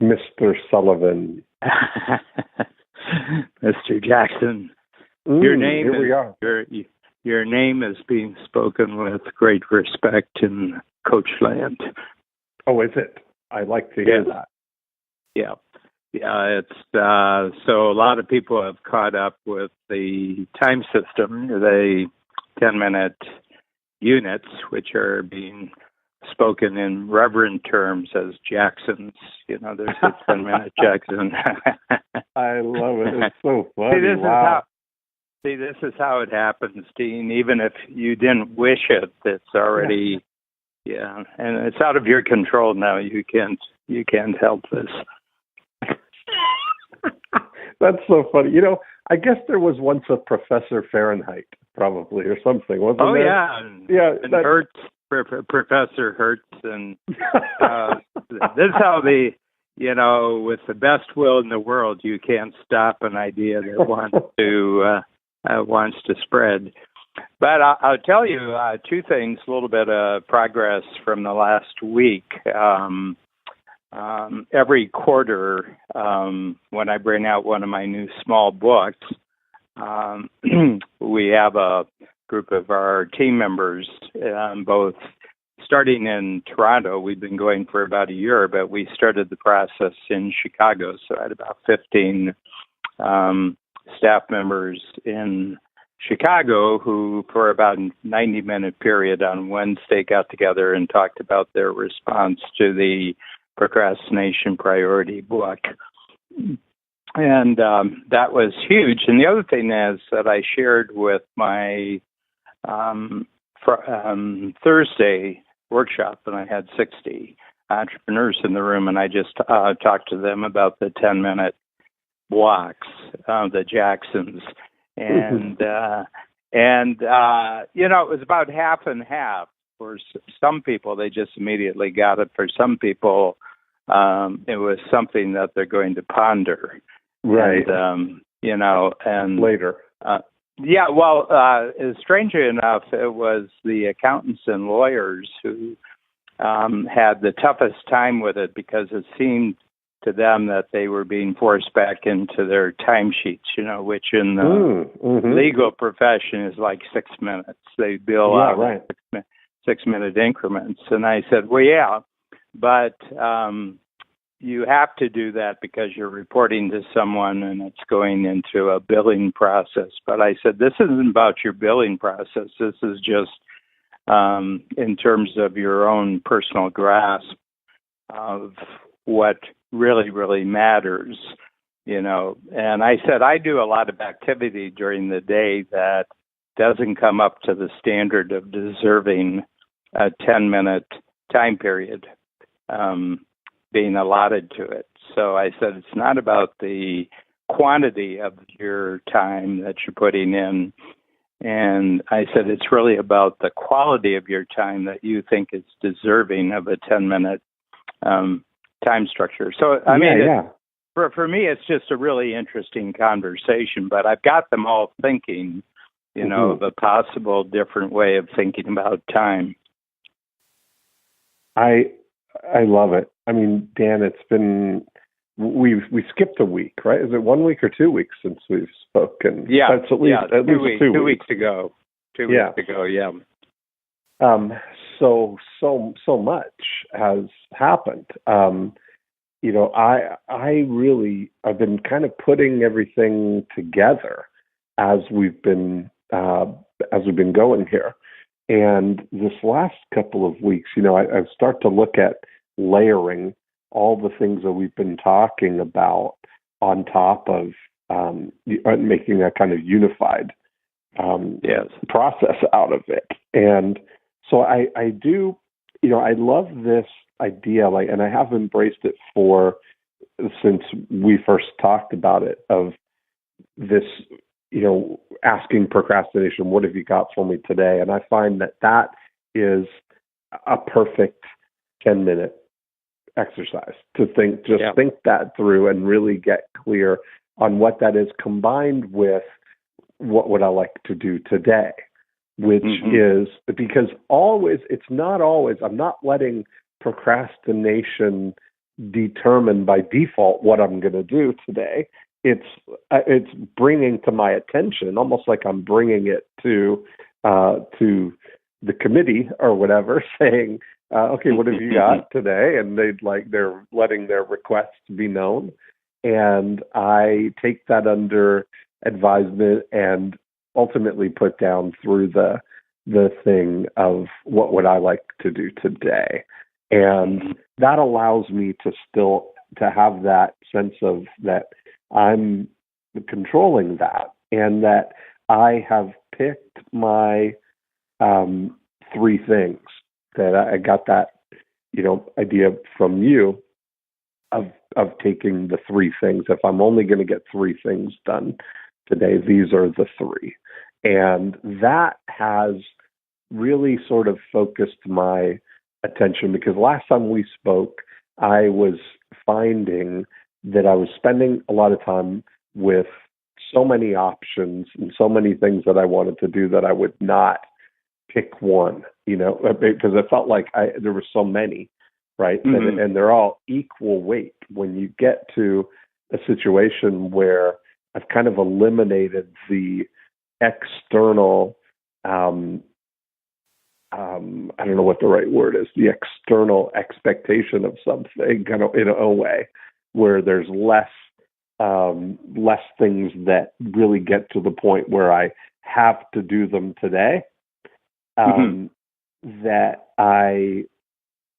Mr. Sullivan. Mr. Jackson, your name here we are. Your name is being spoken with great respect in Coachland. Oh, is it? I like to hear that. Yeah. Yeah, it's so a lot of people have caught up with the time system, the 10-minute units, which are being spoken in reverent terms as Jacksons. You know, there's a 10-minute Jackson. I love it. It's so funny. This is how it happens, Dean. Even if you didn't wish it, it's already, and it's out of your control now. You can't help this. That's so funny. You know, I guess there was once a Professor Fahrenheit, probably, or something, wasn't there? Yeah. And Hertz, Professor Hertz, and this is how with the best will in the world, you can't stop an idea that wants to spread. But I'll tell you two things, a little bit of progress from the last week. Every quarter, when I bring out one of my new small books, we have a group of our team members, both starting in Toronto. We've been going for about a year, but we started the process in Chicago. So I had about 15 staff members in Chicago who, for about a 90-minute period on Wednesday, got together and talked about their response to the Procrastination Priority book. And that was huge. And the other thing is that I shared with my Thursday workshop, and I had 60 entrepreneurs in the room, and I just talked to them about the 10-minute blocks, the Jacksons. And, it was about half and half. For some people, they just immediately got it. For some people, it was something that they're going to ponder. Right. And later. Strangely enough, it was the accountants and lawyers who had the toughest time with it, because it seemed to them that they were being forced back into their timesheets, which in the legal profession is like 6 minutes. They bill out 6-minute increments. And I said, well, yeah, but you have to do that because you're reporting to someone and it's going into a billing process. But I said, this isn't about your billing process. This is just in terms of your own personal grasp of what really, really matters, And I said, I do a lot of activity during the day that doesn't come up to the standard of deserving a 10-minute time period being allotted to it. So I said, it's not about the quantity of your time that you're putting in. And I said, it's really about the quality of your time that you think is deserving of a 10-minute time structure. So, for me, it's just a really interesting conversation, but I've got them all thinking, of a possible different way of thinking about time. I love it. I mean, Dan, it's been, we skipped a week, right? Is it 1 week or 2 weeks since we've spoken? Yeah. That's at least 2 weeks. 2 weeks ago. 2 weeks ago, yeah. So much has happened. I've been kind of putting everything together as we've been going here. And this last couple of weeks, I start to look at layering all the things that we've been talking about on top of making a kind of unified process out of it. And so I do, I love this idea, and I have embraced it since we first talked about it, of this, asking procrastination, what have you got for me today? And I find that is a perfect 10-minute exercise to think that through and really get clear on what that is, combined with what would I like to do today, which is, because I'm not letting procrastination determine by default what I'm going to do today. It's bringing to my attention, almost like I'm bringing it to the committee or whatever, saying, okay, what have you got today? And they're letting their requests be known. And I take that under advisement and ultimately put down through the thing of what would I like to do today. And that allows me to still to have that sense of that I'm controlling that, and that I have picked my 3 things. That I got that, idea from you of taking the 3 things. If I'm only going to get 3 things done today, these are the 3. And that has really sort of focused my attention, because last time we spoke, I was finding that I was spending a lot of time with so many options and so many things that I wanted to do that I would not pick one, because I felt like there were so many, right? Mm-hmm. And they're all equal weight. When you get to a situation where I've kind of eliminated the external, I don't know what the right word is, the external expectation of something, kind of in a way where there's less things that really get to the point where I have to do them today. That I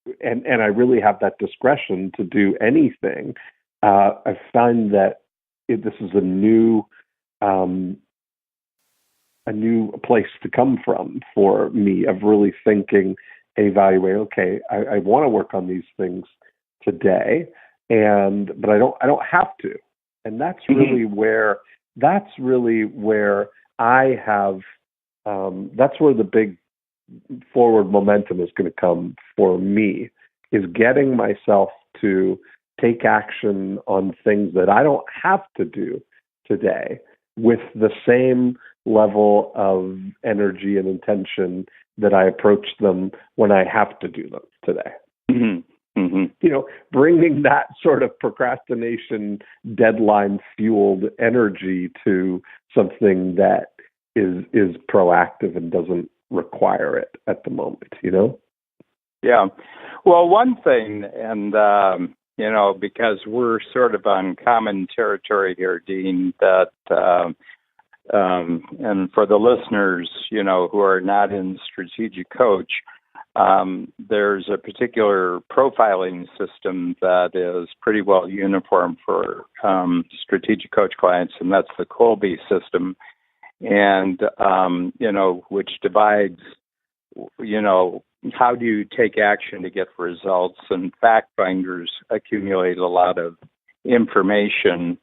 really have that discretion to do anything. I find that this is a new place to come from for me, of really thinking and evaluating. Okay, I want to work on these things today, but I don't have to, and that's really where I have. That's where the big forward momentum is going to come for me, is getting myself to take action on things that I don't have to do today with the same level of energy and intention that I approach them when I have to do them today. Bringing that sort of procrastination, deadline fueled energy to something that is proactive and doesn't require it at the moment, Yeah. Well, one thing, and, because we're sort of on common territory here, Dean, that, and for the listeners, who are not in strategic coach, there's a particular profiling system that is pretty well uniform for strategic coach clients, and that's the Kolbe system. And, which divides, how do you take action to get results? And fact finders accumulate a lot of information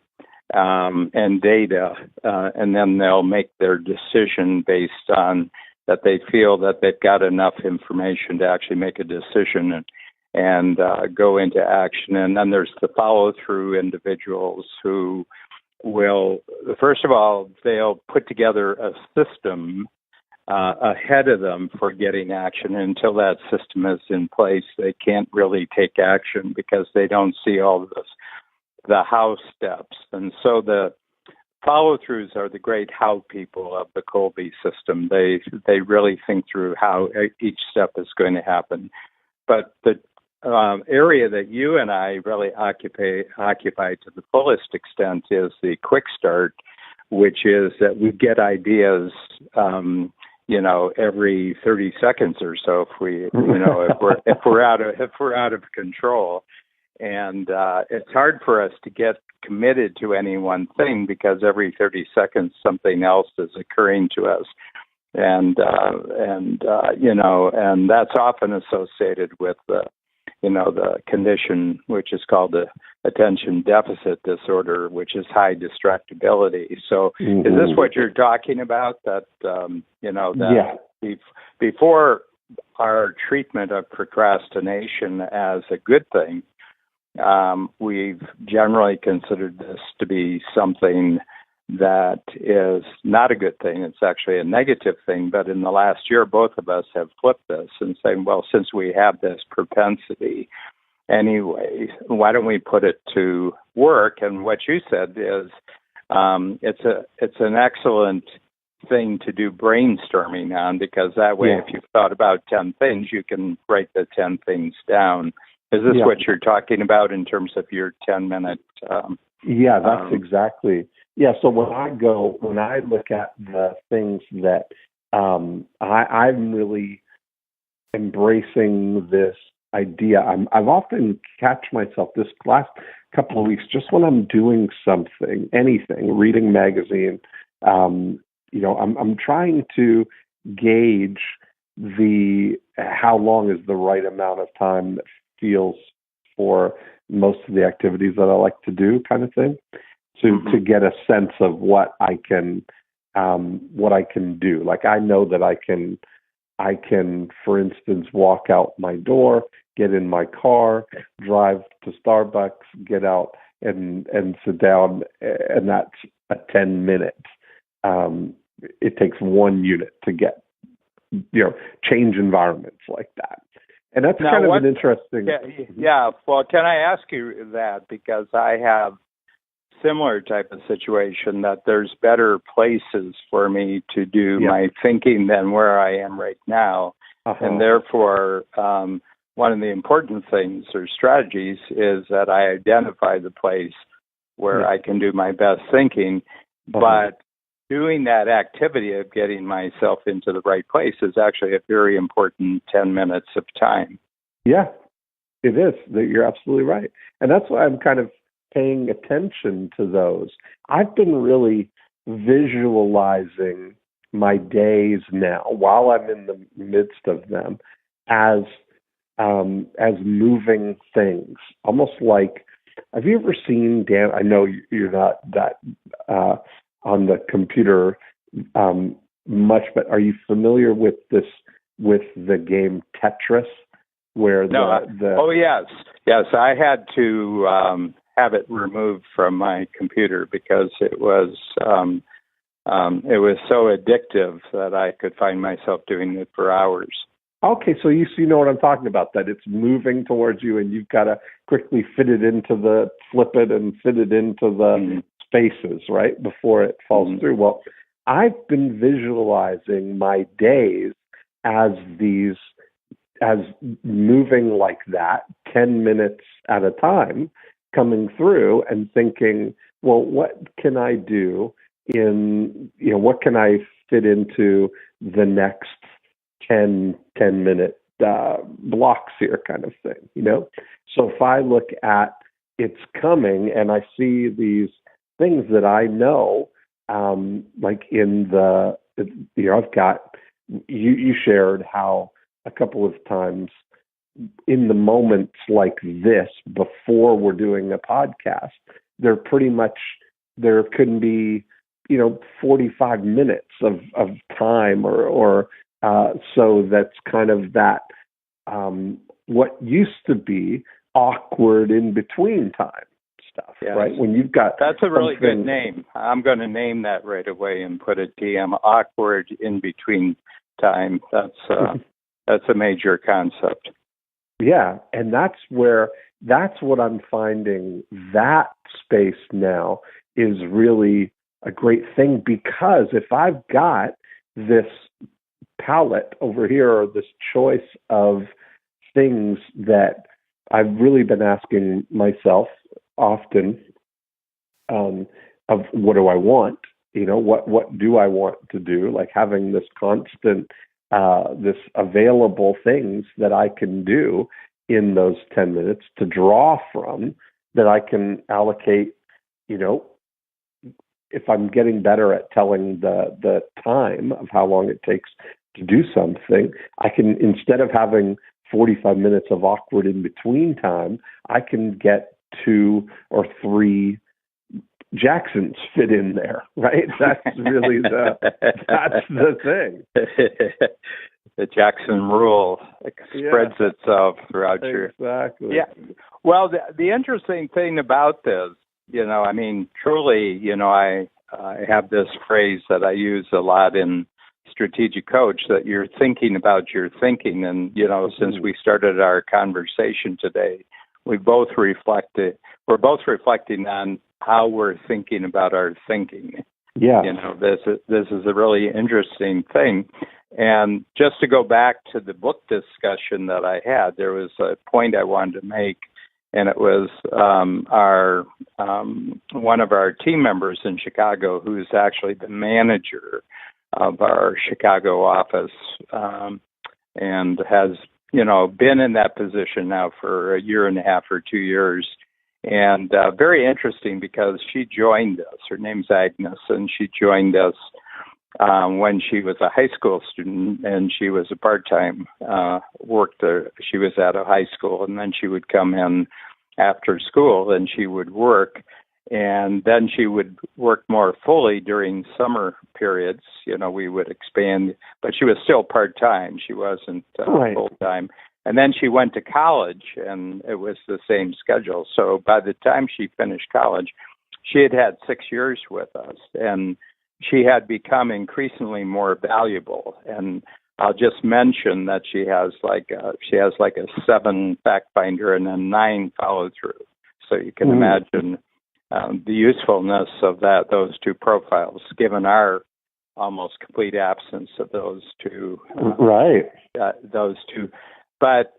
and data, and then they'll make their decision based on that they feel that they've got enough information to actually make a decision and go into action. And then there's the follow-through individuals who will, first of all, they'll put together a system ahead of them for getting action. Until that system is in place, they can't really take action because they don't see all of the how steps. And so the follow-throughs are the great how people of the Kolbe system. They really think through how each step is going to happen. But the area that you and I really occupy to the fullest extent is the quick start, which is that we get ideas, every 30 seconds or so if we're out of control. And it's hard for us to get committed to any one thing because every 30 seconds something else is occurring to us. And that's often associated with the condition, which is called the attention deficit disorder, which is high distractibility. So is this what you're talking about? That, before our treatment of procrastination as a good thing, we've generally considered this to be something that is not a good thing. It's actually a negative thing. But in the last year, both of us have flipped this and saying, well, since we have this propensity, anyway. Why don't we put it to work? And what you said is it's an excellent thing to do brainstorming on, because that way, if you've thought about 10 things, you can write the 10 things down. Is this what you're talking about in terms of your 10-minute? That's exactly. Yeah. So when I look at the things that I'm really embracing this idea. I've often catch myself this last couple of weeks, just when I'm doing something, anything, reading magazine, I'm trying to gauge how long is the right amount of time that feels for most of the activities that I like to do, kind of thing, to get a sense of what I can do. Like, I know that I can, for instance, walk out my door, get in my car, drive to Starbucks, get out and sit down, and that's a 10 minutes. It takes 1 unit to get, change environments like that. And that's kind of an interesting. Yeah. Well, can I ask you that? Because I have similar type of situation, that there's better places for me to do my thinking than where I am right now. And therefore, one of the important things or strategies is that I identify the place where I can do my best thinking. But doing that activity of getting myself into the right place is actually a very important 10 minutes of time. Yeah, it is. You're absolutely right. And that's why I'm kind of paying attention to those. I've been really visualizing my days now, while I'm in the midst of them, as moving things, almost like, have you ever seen, Dan, I know you're not that on the computer much, but are you familiar with the game Tetris, where oh yes, I had to have it removed from my computer because it was so addictive that I could find myself doing it for hours. Okay, so you know what I'm talking about, that it's moving towards you and you've got to quickly flip it and fit it into the spaces, right, before it falls through. Well, I've been visualizing my days as moving like that, 10 minutes at a time, coming through and thinking, well, what can I do what can I fit into the next 10-minute blocks here, kind of thing, So if I look at it's coming and I see these things that I know, like in I've got, you shared how a couple of times in the moments like this, before we're doing a podcast, there couldn't be, 45 minutes of time or so that's kind of that, what used to be awkward in between time stuff, right? When you've got that's a really good name. I'm going to name that right away and put a DM, awkward in between time. That's a major concept. Yeah, and that's what I'm finding, that space now is really a great thing, because if I've got this palette over here, or this choice of things that I've really been asking myself often, of what do I want? What do I want to do? Like having this constant, this available things that I can do in those 10 minutes to draw from, that I can allocate, if I'm getting better at telling the time of how long it takes to do something, I can, instead of having 45 minutes of awkward in between time, I can get 2 or 3 Jacksons fit in there, right? That's really that's the thing. The Jackson rule spreads itself throughout Exactly. Yeah. Well, the interesting thing about this, truly, I have this phrase that I use a lot in Strategic Coach, that you're thinking about your thinking. And, since we started our conversation today, we're both reflecting on how we're thinking about our thinking. Yeah. This is a really interesting thing. And just to go back to the book discussion that I had, there was a point I wanted to make, and it was one of our team members in Chicago, who's actually the manager of our Chicago office, and has been in that position now for a year and a half or 2 years. And very interesting because she joined us. Her name's Agnes, and she joined us when she was a high school student, and she was a part-time worker. She was at a high school, and then she would come in after school, and she would work, and then she would work more fully during summer periods. We would expand, but she was still part-time. She wasn't right. full-time. And then she went to college, and it was the same schedule. So by the time she finished college, she had 6 years with us, and she had become increasingly more valuable. And I'll just mention that she has like a 7 fact finder and a 9 follow through. So you can imagine the usefulness of those two profiles, given our almost complete absence of those two. Right. Those two. But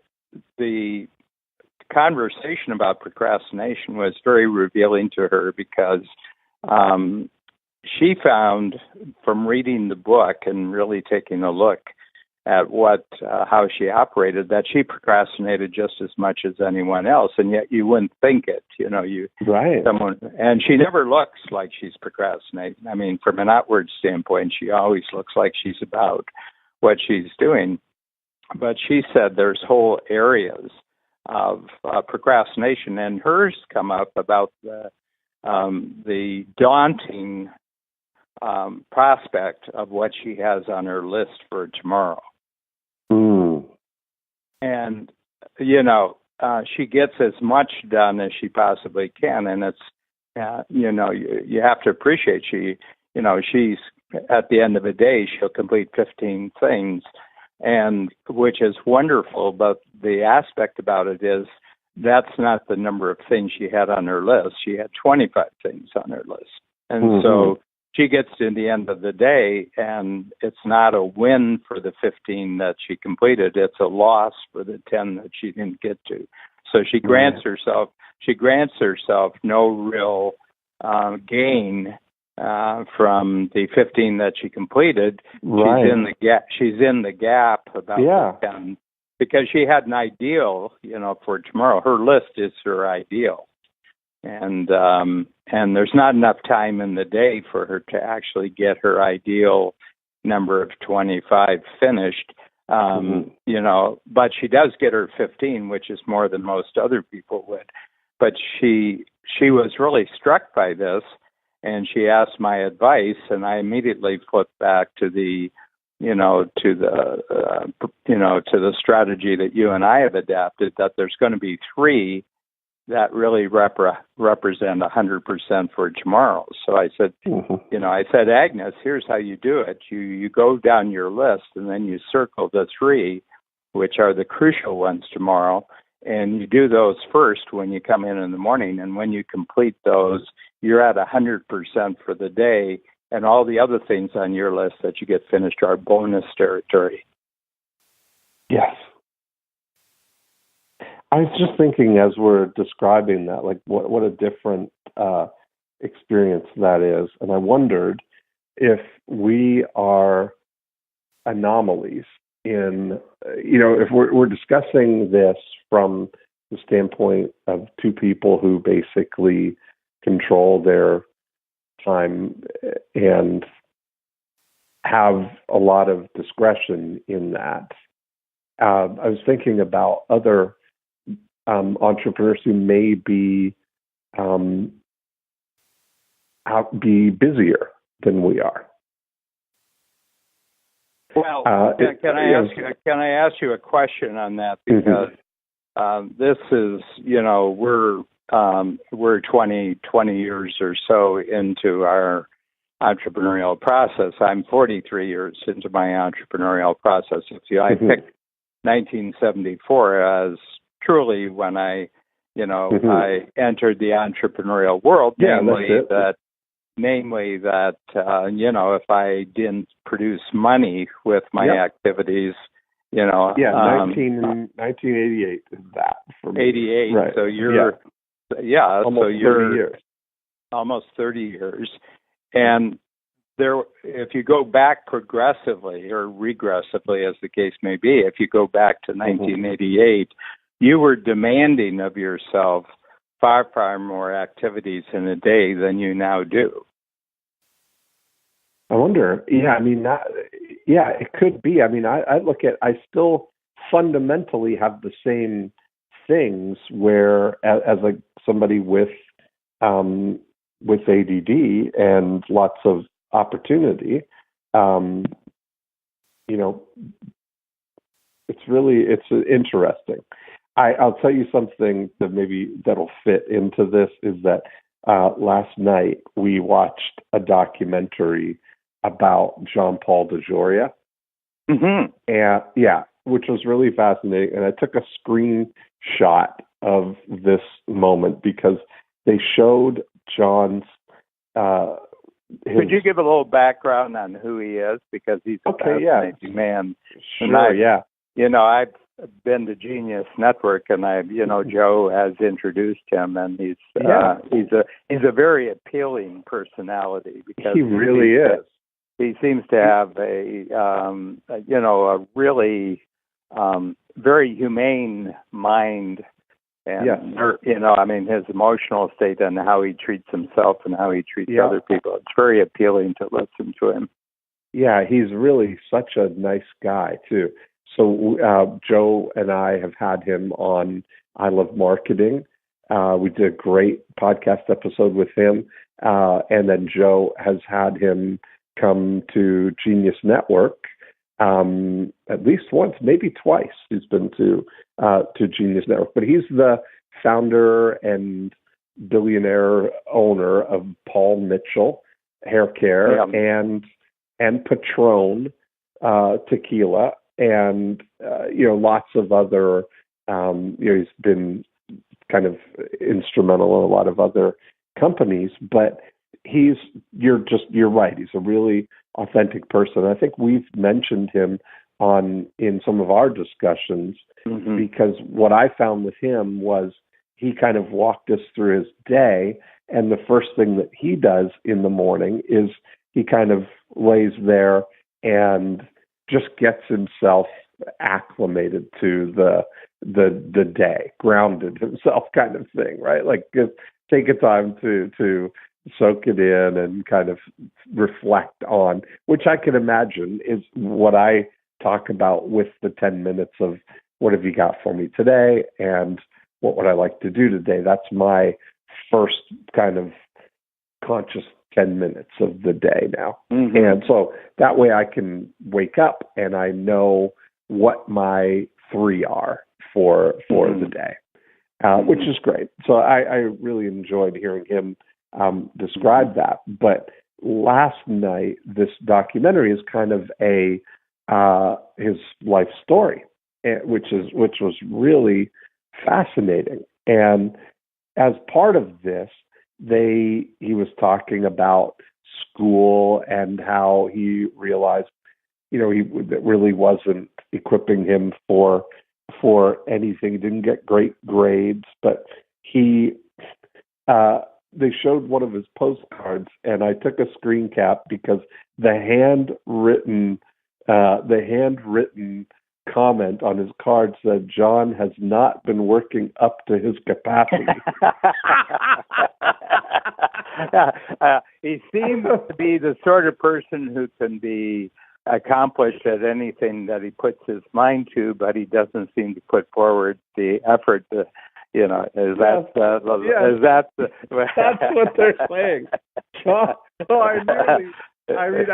the conversation about procrastination was very revealing to her because she found, from reading the book and really taking a look at how she operated, that she procrastinated just as much as anyone else, and yet you wouldn't think it. Right. And she never looks like she's procrastinating. I mean, from an outward standpoint, she always looks like she's about what she's doing. But she said there's whole areas of procrastination, and hers come up about the daunting prospect of what she has on her list for tomorrow. And, she gets as much done as she possibly can, and it's, you have to appreciate she's, at the end of the day, she'll complete 15 things, and which is wonderful, but the aspect about it is that's not the number of things she had on her list. She had 25 things on her list. And so she gets to the end of the day, and it's not a win for the 15 that she completed. It's a loss for the 10 that she didn't get to. So she grants herself no real gain from the 15 that she completed. Right. She's in the gap about the 10 because she had an ideal, for tomorrow. Her list is her ideal. And there's not enough time in the day for her to actually get her ideal number of 25 finished. But she does get her 15, which is more than most other people would. But she was really struck by this, and she asked my advice, and I immediately flipped back to the strategy that you and I have adapted, that there's going to be 3 that really represent 100% for tomorrow. So I said, I said, Agnes, here's how you do it. You go down your list, and then you circle the 3, which are the crucial ones tomorrow, and you do those first when you come in the morning. And when you complete those, you're at 100% for the day, and all the other things on your list that you get finished are bonus territory. Yes. I was just thinking as we're describing that, like what a different experience that is. And I wondered if we are anomalies in, if we're discussing this from the standpoint of 2 people who basically control their time and have a lot of discretion in that. I was thinking about other entrepreneurs who may be busier than we are. Well, can I ask you a question on that? Because this is, we're 20 years or so into our entrepreneurial process. I'm 43 years into my entrepreneurial process. I picked 1974 as truly when I I entered the entrepreneurial world, namely that if I didn't produce money with my activities, 1988 is that for me. 88. Right. So you're almost 30 years. Almost 30 years. And there, if you go back progressively or regressively, as the case may be, if you go back to 1988, you were demanding of yourself far, far more activities in a day than you now do. I wonder. Yeah, it could be. I still fundamentally have the same things where, as somebody with ADD and lots of opportunity, it's interesting. I'll tell you something that'll fit into this is that last night we watched a documentary about Jean-Paul DeJoria, and which was really fascinating. And I took a screenshot of this moment because they showed John's. Could you give a little background on who he is? Because he's a fascinating man. Sure, I've been to Genius Network, and Joe has introduced him, and he's a very appealing personality because he really is. He seems to have a really very humane mind, and his emotional state and how he treats himself and how he treats other people. It's very appealing to listen to him. Yeah, he's really such a nice guy too. So Joe and I have had him on I Love Marketing. We did a great podcast episode with him, and then Joe has had him come to Genius Network at least once, maybe twice. He's been to Genius Network, but he's the founder and billionaire owner of Paul Mitchell Hair Care and Patron Tequila, and lots of other. He's been kind of instrumental in a lot of other companies, but you're right. He's a really authentic person. I think we've mentioned him in some of our discussions because what I found with him was he kind of walked us through his day, and the first thing that he does in the morning is he kind of lays there and just gets himself acclimated to the day, grounded himself, kind of thing, right? Like just take a time to soak it in and kind of reflect on, which I can imagine is what I talk about with the 10 minutes of what have you got for me today and what would I like to do today. That's my first kind of conscious 10 minutes of the day now. And so that way I can wake up and I know what my 3 are for the day, which is great. So I really enjoyed hearing him describe that. But last night, this documentary is kind of his life story, which was really fascinating. And as part of this, he was talking about school and how he realized, that really wasn't equipping him for anything. He didn't get great grades, but they showed one of his postcards, and I took a screen cap because the handwritten comment on his card said, "John has not been working up to his capacity." He seems to be the sort of person who can be accomplished at anything that he puts his mind to, but he doesn't seem to put forward the effort to. That's what they're saying. So I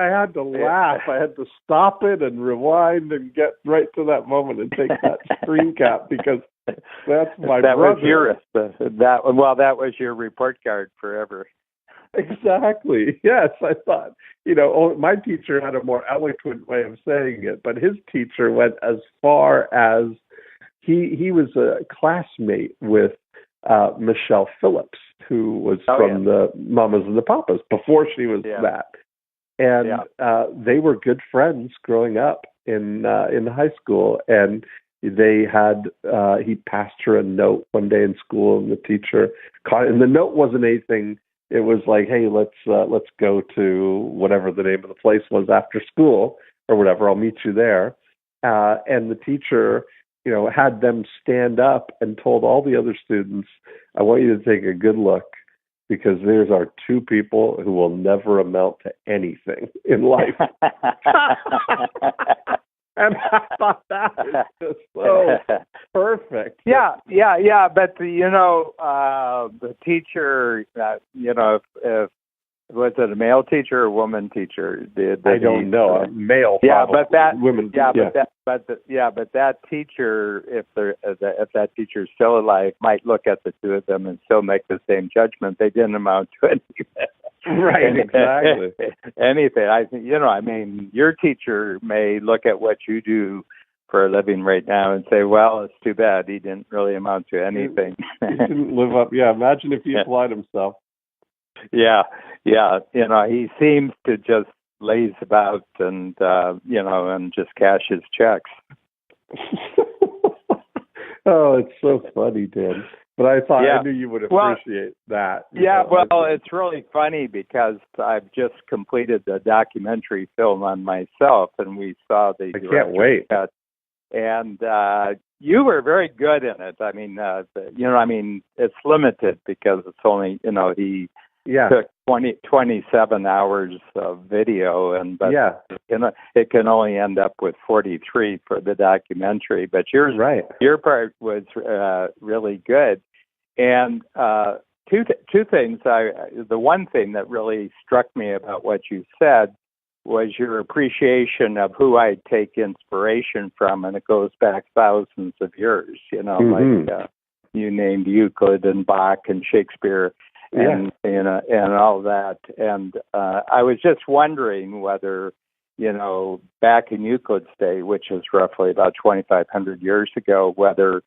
had to laugh. I had to stop it and rewind and get right to that moment and take that screen cap because that's my brother. That was your report card forever. Exactly. Yes, I thought, my teacher had a more eloquent way of saying it, but his teacher went as far as he was a classmate with Michelle Phillips, who was from the Mamas and the Papas before she was that. And they were good friends growing up in high school. And they had he passed her a note one day in school, and the teacher caught it. And the note wasn't anything. It was like, hey, let's go to whatever the name of the place was after school or whatever. I'll meet you there. And the teacher, had them stand up and told all the other students, I want you to take a good look, because there's our two people who will never amount to anything in life. And I thought that was just so perfect. Yeah. But the teacher, if was it a male teacher or a woman teacher? I don't know. Male. Yeah, probably. but that women. But that teacher, if that teacher's still alive, might look at the two of them and still make the same judgment. They didn't amount to anything. Right, exactly. Anything. I think, your teacher may look at what you do for a living right now and say, well, it's too bad he didn't really amount to anything. He didn't live up. Yeah, imagine if he applied himself. Yeah. He seems to just laze about and, and just cash his checks. Oh, it's so funny, Dan. But I thought I knew you would appreciate that. It's really funny because I've just completed the documentary film on myself, and we saw the. I can't wait. Cut, and you were very good in it. I mean, it's limited because it's only, he took 27 hours of video, but it can only end up with 43 for the documentary. But your part was really good. And two things. The one thing that really struck me about what you said was your appreciation of who I take inspiration from, and it goes back thousands of years. Like you named Euclid and Bach and Shakespeare. And all that. And I was just wondering whether, back in Euclid's day, which is roughly about 2,500 years ago, whether,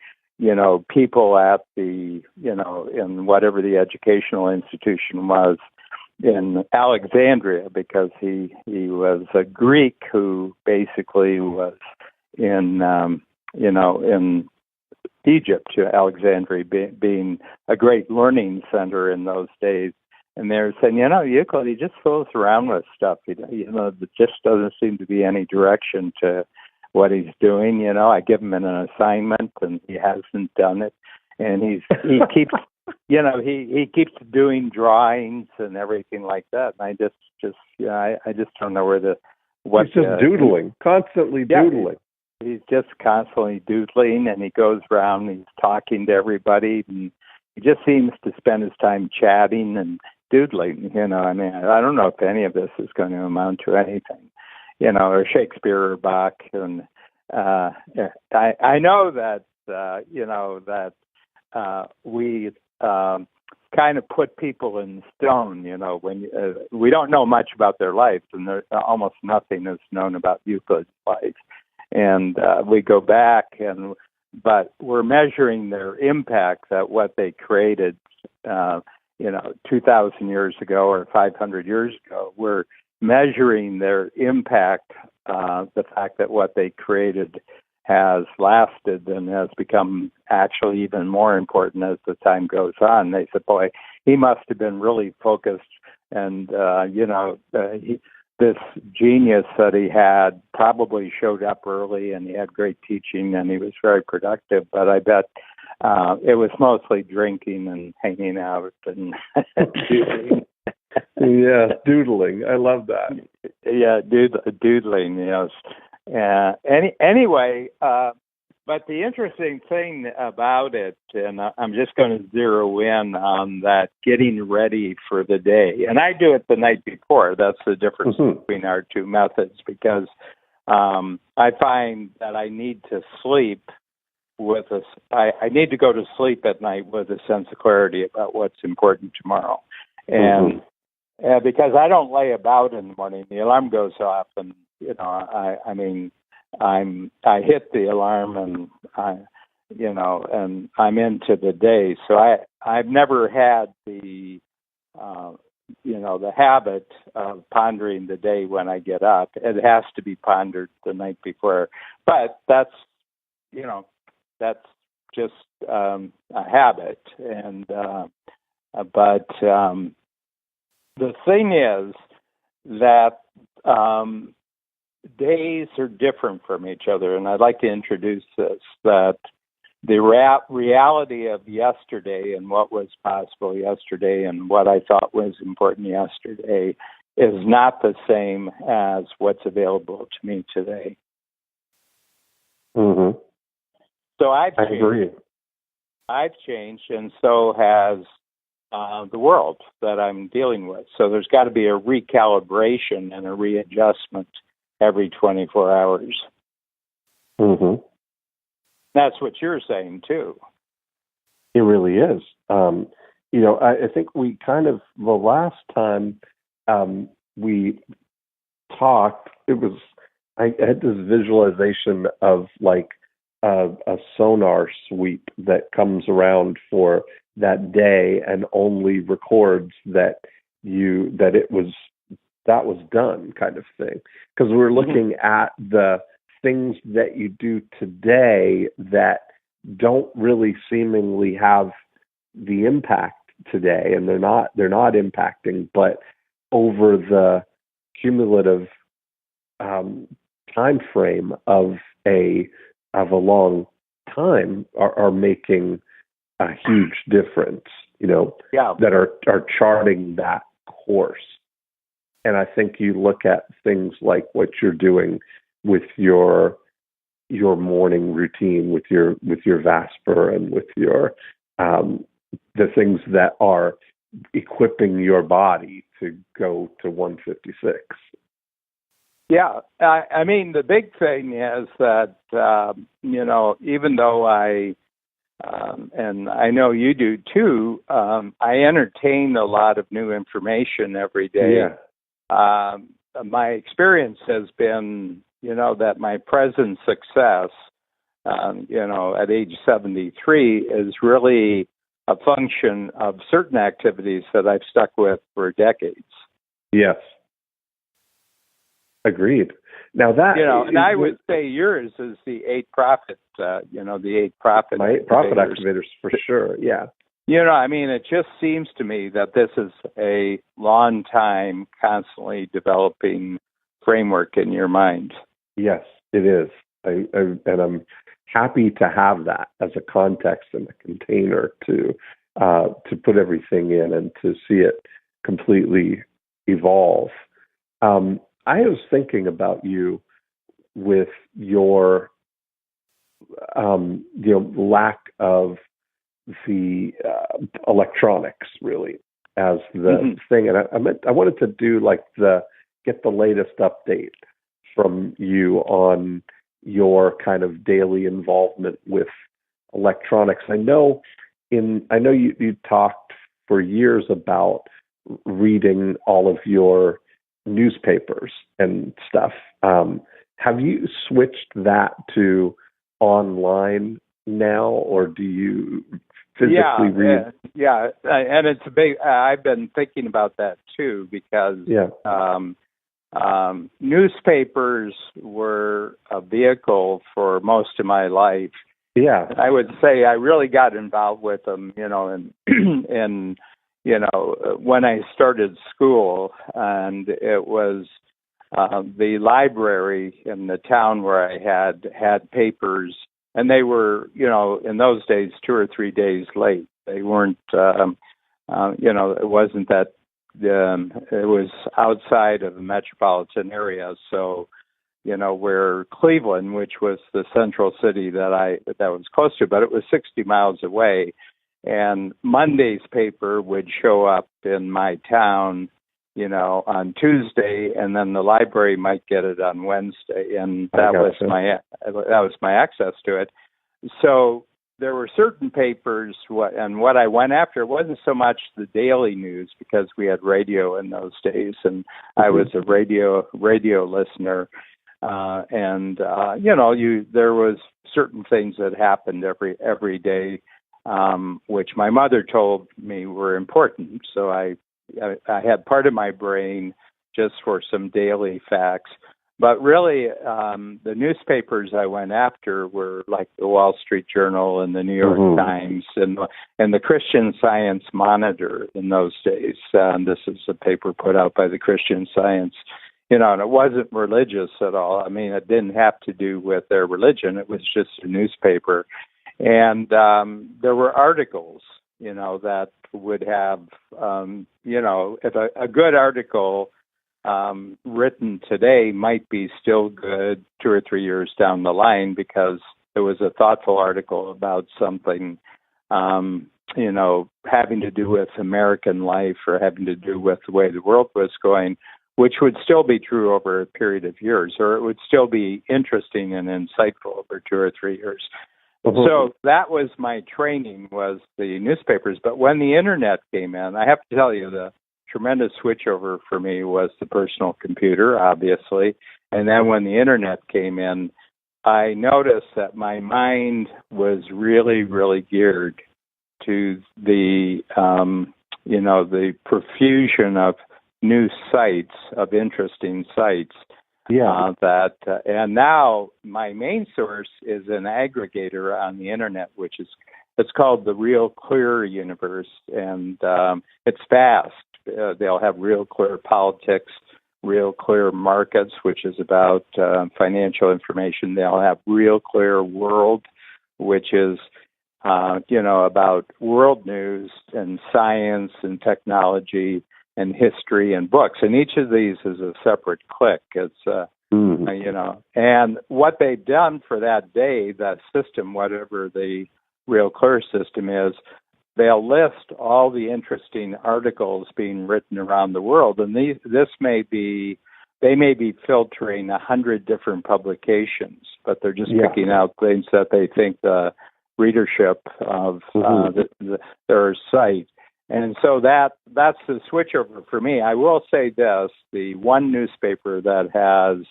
people at the, in whatever the educational institution was in Alexandria, because he was a Greek who basically was in Egypt, Alexandria being a great learning center in those days. And they're saying, Euclid, he just fools around with stuff. There just doesn't seem to be any direction to what he's doing. I give him an assignment and he hasn't done it. And he keeps, he keeps doing drawings and everything like that. And I just don't know he's just doodling, constantly doodling. He's just constantly doodling, and he goes around, he's talking to everybody, and he just seems to spend his time chatting and doodling. I don't know if any of this is going to amount to anything, or Shakespeare or Bach. And I know that, we kind of put people in stone, when we don't know much about their lives, and almost nothing is known about Euclid's life. And we go back, but we're measuring their impacts at what they created, 2,000 years ago or 500 years ago. We're measuring their impact, the fact that what they created has lasted and has become actually even more important as the time goes on. They said, boy, he must have been really focused, and, this genius that he had probably showed up early, and he had great teaching, and he was very productive. But I bet it was mostly drinking and hanging out and doodling. Yeah, doodling. I love that. Yeah, doodling, yes. Anyway, but the interesting thing about it, and I'm just going to zero in on that getting ready for the day. And I do it the night before. That's the difference between our two methods, because I find that I need to sleep I need to go to sleep at night with a sense of clarity about what's important tomorrow. And because I don't lay about in the morning, the alarm goes off, and I hit the alarm, and and I'm into the day. So I've never had the the habit of pondering the day when I get up. It has to be pondered the night before. But that's just a habit. And but the thing is that days are different from each other, and I'd like to introduce this, that the reality of yesterday and what was possible yesterday and what I thought was important yesterday is not the same as what's available to me today. Mm-hmm. So I agree. I've changed, and so has the world that I'm dealing with. So there's got to be a recalibration and a readjustment every 24 hours. Mm-hmm. That's what you're saying, too. It really is. I think we kind of, the last time we talked, I had this visualization of like a sonar sweep that comes around for that day and only records that was done, kind of thing. Because we're looking at the things that you do today that don't really seemingly have the impact today, and they're not impacting, but over the cumulative time frame of a long time are making a huge difference, that are charting that course. And I think you look at things like what you're doing with your morning routine, with your Vasper, and with your the things that are equipping your body to go to 156. Yeah, I mean, the big thing is that even though and I know you do too, I entertain a lot of new information every day. Yeah. My experience has been, that my present success, at age 73 is really a function of certain activities that I've stuck with for decades. Yes. Agreed. Now that, and I would say yours is the 8 profit, the 8 profit. My 8 profit activators for sure. Yeah. It just seems to me that this is a long time, constantly developing framework in your mind. Yes, it is. And I'm happy to have that as a context and a container to put everything in and to see it completely evolve. I was thinking about you with your lack of the electronics, really, as the thing, and I wanted to do get the latest update from you on your kind of daily involvement with electronics. I know you talked for years about reading all of your newspapers and stuff. Have you switched that to online now, or do you physically read? Yeah, and it's a big. I've been thinking about that too, because newspapers were a vehicle for most of my life. Yeah, I would say I really got involved with them, and when I started school, and it was the library in the town where I had papers, and they were, in those days, 2 or 3 days late. They weren't, it wasn't that, it was outside of the metropolitan area. So, where Cleveland, which was the central city that was close to, but it was 60 miles away. And Monday's paper would show up in my town, on Tuesday, and then the library might get it on Wednesday, and that was my access to it. So there were certain papers, and what I went after wasn't so much the daily news, because we had radio in those days, and I was a radio listener. there was certain things that happened every day, which my mother told me were important. So I had part of my brain just for some daily facts. But really, the newspapers I went after were like the Wall Street Journal and the New York Times and the Christian Science Monitor in those days. This is a paper put out by the Christian Science, and it wasn't religious at all. I mean, it didn't have to do with their religion. It was just a newspaper. And there were articles, that would have, if a good article written today might be still good 2 or 3 years down the line because it was a thoughtful article about something, having to do with American life or having to do with the way the world was going, which would still be true over a period of years, or it would still be interesting and insightful over 2 or 3 years. So that was my training, was the newspapers. But when the internet came in, I have to tell you, the tremendous switchover for me was the personal computer, obviously. And then when the internet came in, I noticed that my mind was really, really geared to the, the profusion of new sites, of interesting sites. Yeah. And now my main source is an aggregator on the internet, it's called the Real Clear Universe, and it's vast. They'll have Real Clear Politics, Real Clear Markets, which is about financial information. They'll have Real Clear World, which is about world news and science and technology and history and books. And each of these is a separate click. It's, and what they've done for that day, that system, whatever the Real Clear system is, they'll list all the interesting articles being written around the world. And they may be filtering 100 different publications, but they're just picking out things that they think the readership of their site. And so that's the switchover for me. I will say this, the one newspaper that has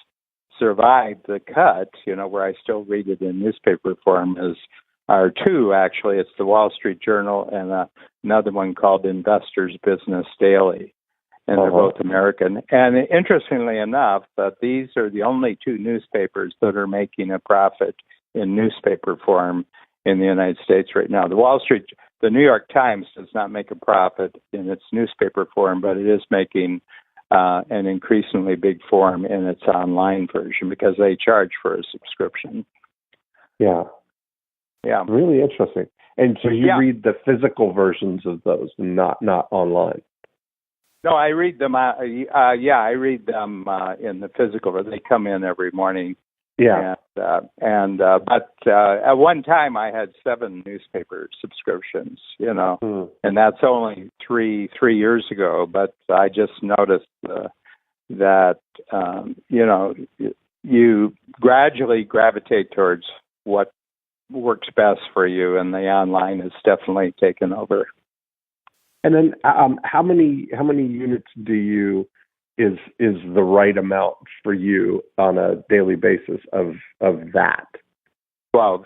survived the cut, where I still read it in newspaper form, are two, actually. It's the Wall Street Journal and another one called Investors Business Daily. And they're both American. And interestingly enough, these are the only two newspapers that are making a profit in newspaper form in the United States right now. The New York Times does not make a profit in its newspaper form, but it is making an increasingly big form in its online version because they charge for a subscription. Yeah. Yeah. Really interesting. And so you read the physical versions of those, not online. No, I read them. I read them in the physical. They come in every morning. Yeah. But at one time I had 7 newspaper subscriptions, and that's only three years ago. But I just noticed that, you gradually gravitate towards what works best for you, and the online has definitely taken over. And then how many units is the right amount for you on a daily basis of that? 12.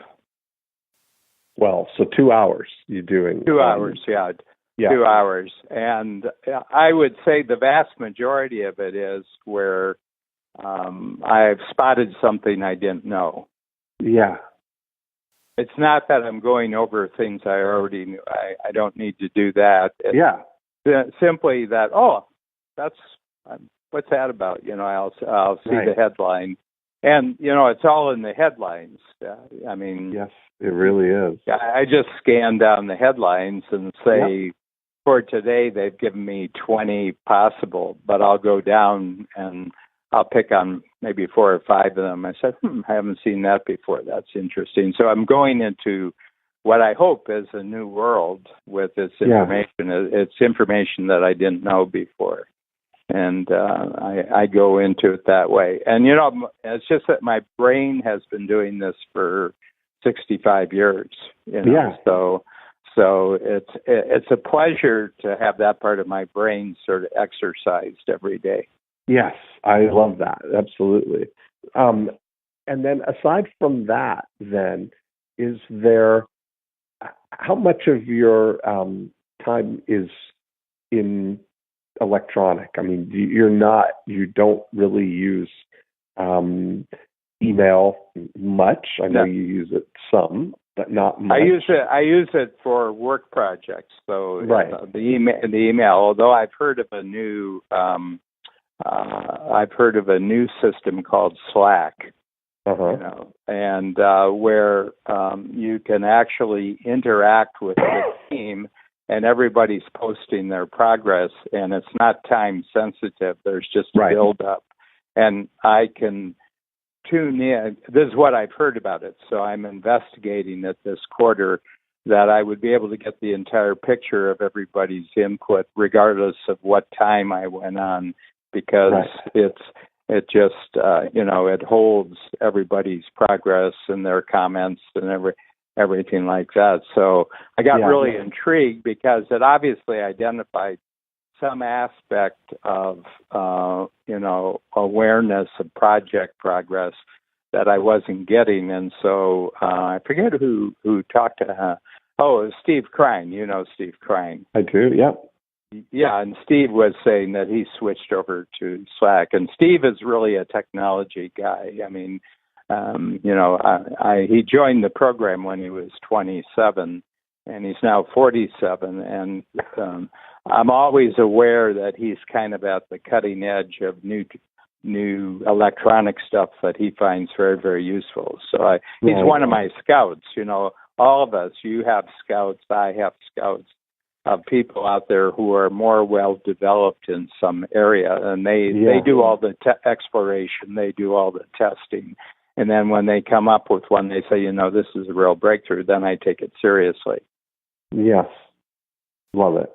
Well, so 2 hours you're doing. 2 hours, yeah. 2 hours. And I would say the vast majority of it is where I've spotted something I didn't know. Yeah. It's not that I'm going over things I already knew. I don't need to do that. It's simply that, what's that about? I'll see the headline. And, it's all in the headlines. Yes, it really is. I just scan down the headlines and say, for today, they've given me 20 possible, but I'll go down and I'll pick on maybe 4 or 5 of them. I said, I haven't seen that before. That's interesting. So I'm going into what I hope is a new world with this information. It's information that I didn't know before. And I go into it that way. And, it's just that my brain has been doing this for 65 years. So it's a pleasure to have that part of my brain sort of exercised every day. Yes, I love that. Absolutely. And then aside from that, then is there how much of your time is in electronic? I mean, you don't really use email much. I know you use it some, but not much. I use it for work projects. So right. The email. Although I've heard of a new system called Slack. And where you can actually interact with the team, and everybody's posting their progress, and it's not time sensitive. There's just a build up, and I can tune in. This is what I've heard about it, so I'm investigating it this quarter, that I would be able to get the entire picture of everybody's input, regardless of what time I went on, because it just it holds everybody's progress and their comments and everything like that. So I got really intrigued, because it obviously identified some aspect of awareness of project progress that I wasn't getting. And so I forget who talked to her. Oh, it was Steve Krein. You know Steve Krein. I do, yeah. Yeah, and Steve was saying that he switched over to Slack. And Steve is really a technology guy. I mean, he joined the program when he was 27, and he's now 47. And I'm always aware that he's kind of at the cutting edge of new electronic stuff that he finds very, very useful. So he's one of my scouts. All of us, you have scouts, I have scouts, of people out there who are more well developed in some area, and they do all the exploration, they do all the testing, and then when they come up with one, they say, this is a real breakthrough. Then I take it seriously. Yes, love it.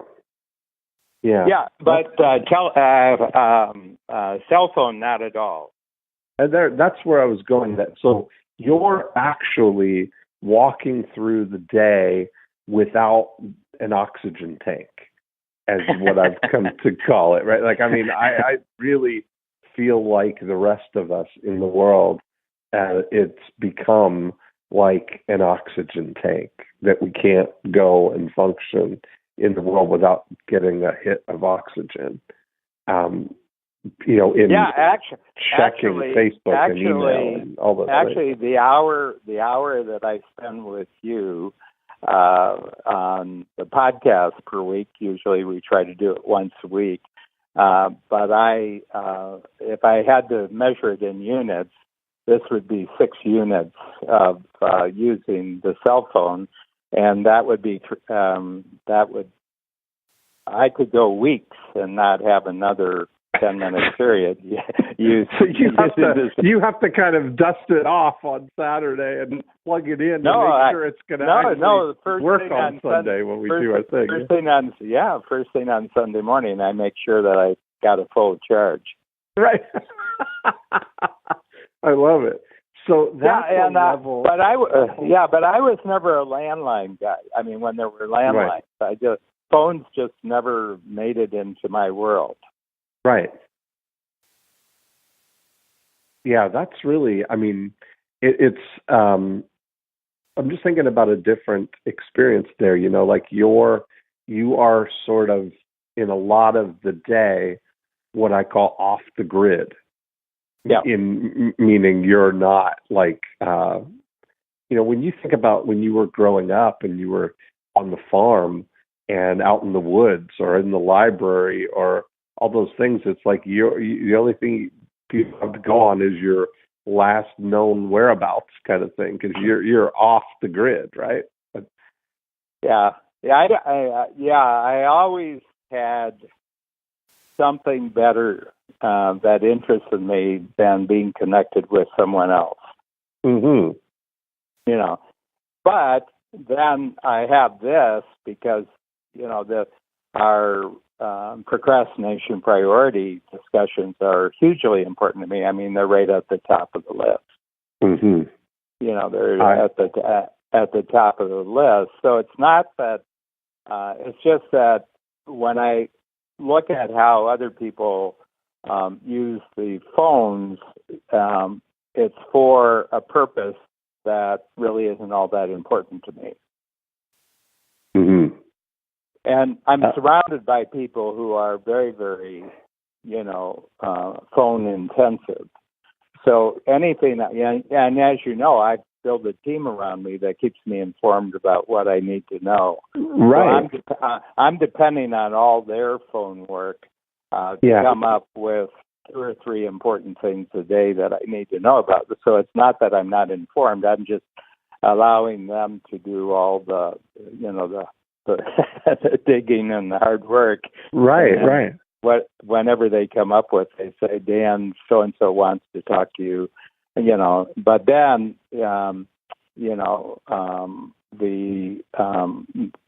Yeah, but cell phone, not at all. And that's where I was going. So you're actually walking through the day without an oxygen tank, as what I've come to call it, right? Like, I mean, I really feel like the rest of us in the world, it's become like an oxygen tank, that we can't go and function in the world without getting a hit of oxygen. Checking Facebook and email and all those things. The hour that I spend with you on the podcast per week, usually we try to do it once a week, but if I had to measure it in units, this would be 6 units of using the cell phone, and that would be I could go weeks and not have another 10-minute period. You have to kind of dust it off on Saturday and plug it in to make sure it's going to work on Sunday when we do our thing. First thing on Sunday morning, I make sure that I got a full charge. Right. I love it. So that's a level. But I was never a landline guy. I mean, when there were landlines, phones just never made it into my world. Right. Yeah, that's really, I mean, it's, I'm just thinking about a different experience there, like you are sort of in a lot of the day, what I call off the grid. Yeah. Meaning you're not like, when you think about when you were growing up and you were on the farm and out in the woods or in the library or all those things, it's like the only thing people have to go on is your last known whereabouts kind of thing, because you're off the grid, right? I always had something better that interested me than being connected with someone else. Mm-hmm. But then I have this because our procrastination priority discussions are hugely important to me. I mean, they're right at the top of the list. Mm-hmm. They're at the top of the list. So it's not that. It's just that when I look at how other people use the phones, it's for a purpose that really isn't all that important to me. Mm-hmm. And I'm surrounded by people who are very, very, phone intensive. So anything, and as you know, I build a team around me that keeps me informed about what I need to know. Right. So I'm depending on all their phone work to come up with 2 or 3 important things a day that I need to know about. So it's not that I'm not informed. I'm just allowing them to do all the digging and the hard work. Right. Whenever they come up with, they say, Dan, so and so wants to talk to you, But then, the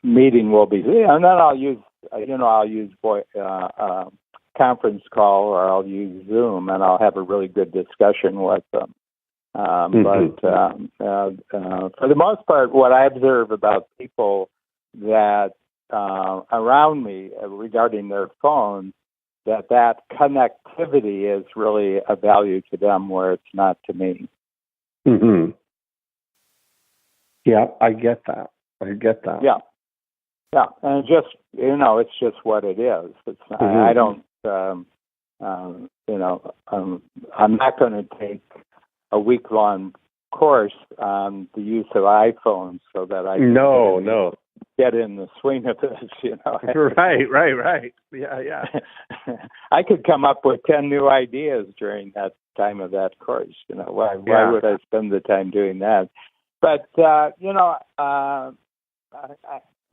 meeting will be, and then I'll use conference call, or I'll use Zoom, and I'll have a really good discussion with them. But for the most part, what I observe about people that around me regarding their phones, that connectivity is really a value to them where it's not to me. Mm-hmm. Yeah, I get that. Yeah, and it's just what it is. It's not, I don't, I'm not going to take a week-long course on the use of iPhones so that I can get in the swing of this, Right. Yeah. I could come up with 10 new ideas during that time of that course. Why would I spend the time doing that? But,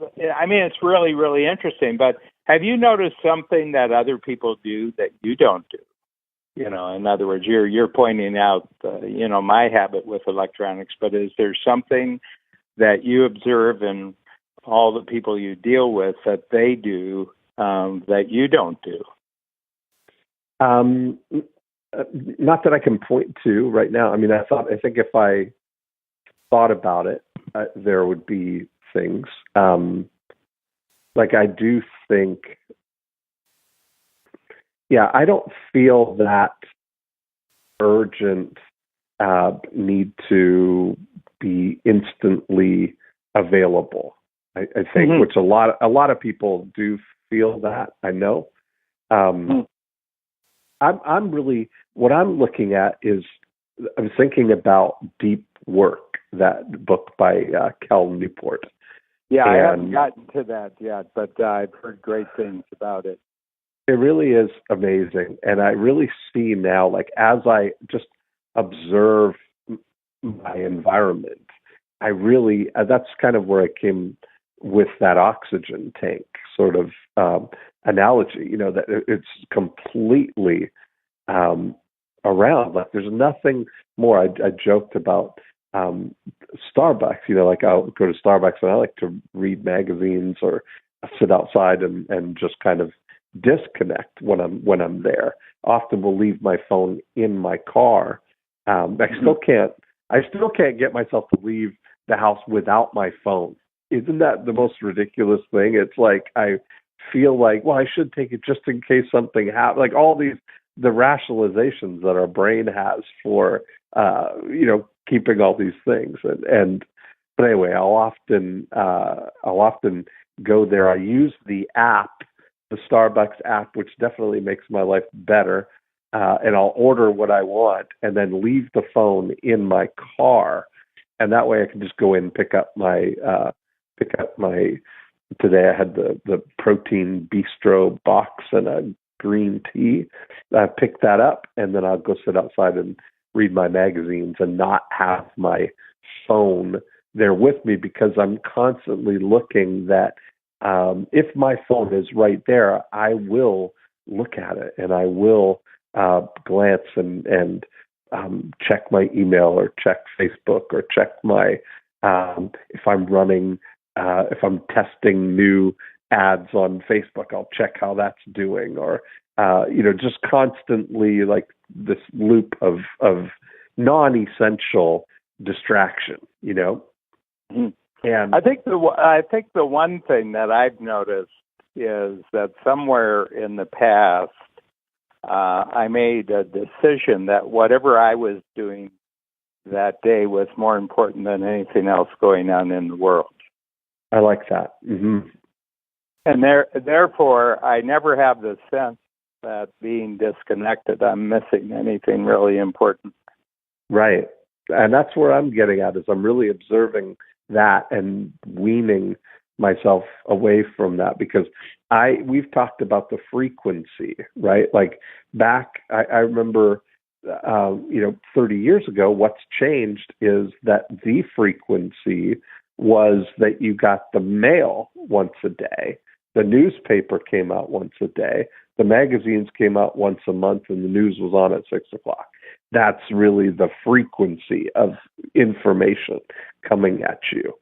it's really, really interesting. But have you noticed something that other people do that you don't do? In other words, you're pointing out, my habit with electronics, but is there something that you observe in all the people you deal with that they do that you don't do? Not that I can point to right now. I think if I thought about it, there would be things. Like I do think, I don't feel that urgent need to be instantly available. I think, which a lot of people do feel that. I know. I'm really, what I'm looking at is, I'm thinking about Deep Work, that book by Cal Newport. Yeah, I haven't gotten to that yet, but I've heard great things about it. It really is amazing. And I really see now, like, as I just observe my environment, that's kind of where I came with that oxygen tank sort of analogy, that it's completely around. Like, there's nothing more. I joked about Starbucks, like I'll go to Starbucks and I like to read magazines or sit outside and just kind of disconnect when I'm there. Often will leave my phone in my car. I still can't get myself to leave the house without my phone. Isn't that the most ridiculous thing? It's like I feel like, well, I should take it just in case something happens. Like all the rationalizations that our brain has for keeping all these things. But anyway, I'll often go there. I use the app, the Starbucks app, which definitely makes my life better. And I'll order what I want and then leave the phone in my car. And that way I can just go in and pick up my today I had the protein bistro box and a green tea. I pick that up and then I'll go sit outside and read my magazines and not have my phone there with me, because I'm constantly looking that if my phone is right there, I will look at it and I will glance and check my email or check Facebook or check my if I'm testing new ads on Facebook, I'll check how that's doing, or just constantly like this loop of non-essential distraction, Mm-hmm. And I think the one thing that I've noticed is that somewhere in the past, I made a decision that whatever I was doing that day was more important than anything else going on in the world. I like that. Mm-hmm. And therefore, I never have the sense that being disconnected, I'm missing anything really important. Right. And that's where I'm getting at, is I'm really observing that and weaning myself away from that, because we've talked about the frequency, right? Like I remember, 30 years ago, what's changed is that the frequency was that you got the mail once a day. The newspaper came out once a day. The magazines came out once a month, and the news was on at 6:00. That's really the frequency of information coming at you.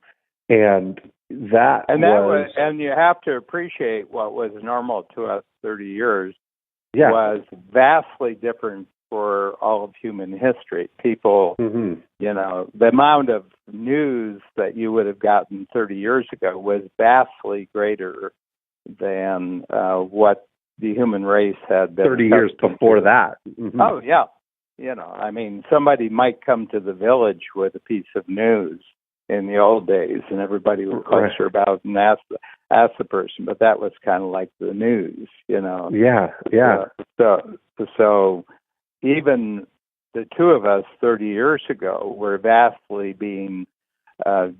And and you have to appreciate what was normal to us 30 years yeah. was vastly different for all of human history. People, mm-hmm. The amount of news that you would have gotten 30 years ago was vastly greater than what the human race had been 30 years before that. Mm-hmm. Oh, yeah. Somebody might come to the village with a piece of news in the old days, and everybody would cluster about and ask the person, but that was kind of like the news, Yeah, yeah. So even the two of us 30 years ago were vastly being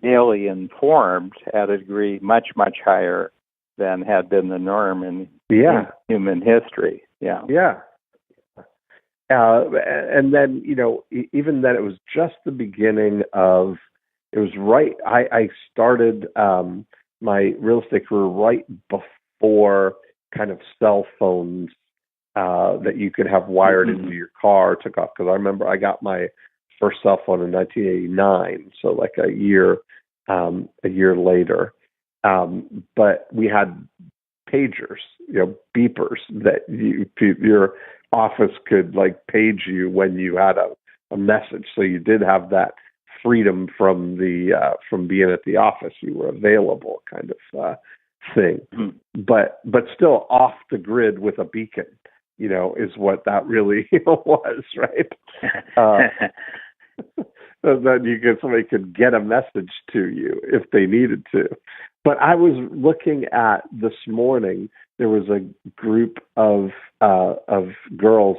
daily informed at a degree much, much higher than had been the norm in human history. Yeah. Yeah. And then, even then, it was just the beginning of, it was right, I started my real estate career right before kind of cell phones that you could have wired mm-hmm. into your car took off. Because I remember I got my first cell phone in 1989, so like a year later. But we had pagers, beepers that your office could like page you when you had a message. So you did have that freedom from being at the office. You were available, kind of thing. Mm-hmm. But still off the grid with a beacon, is what that really was, right? That somebody could get a message to you if they needed to. But I was looking at this morning, there was a group of girls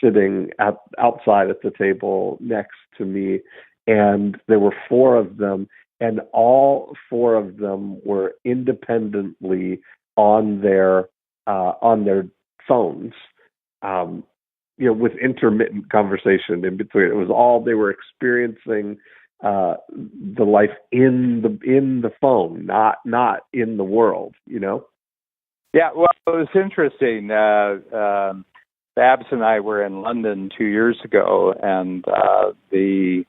sitting outside at the table next to me, and there were 4 of them, and all 4 of them were independently on their phones, with intermittent conversation in between. It was all they were experiencing the life in the phone, not in the world, Yeah, well, it was interesting. Babs and I were in London 2 years ago, and the